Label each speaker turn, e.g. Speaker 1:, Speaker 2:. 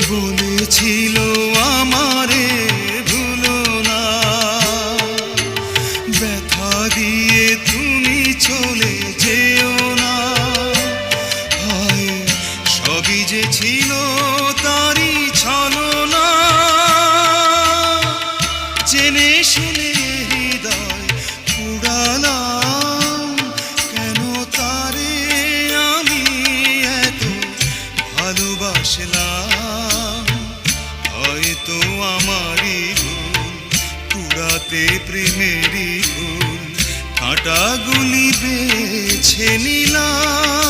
Speaker 1: বলেছিল আমারে ভুলো না, ব্যথা দিয়ে তুমি চলে যেও না। হায় সবই যে ছিল তারই ছলনা, জেনে শুনে হৃদয় পুড়ালাম। কেন তারে আমি এত ভালোবাসলাম? হয়তো আমারই ভুল, পুরাতে প্রেমেরই ভুল, কাঁটাগুলি বেছে নিলাম।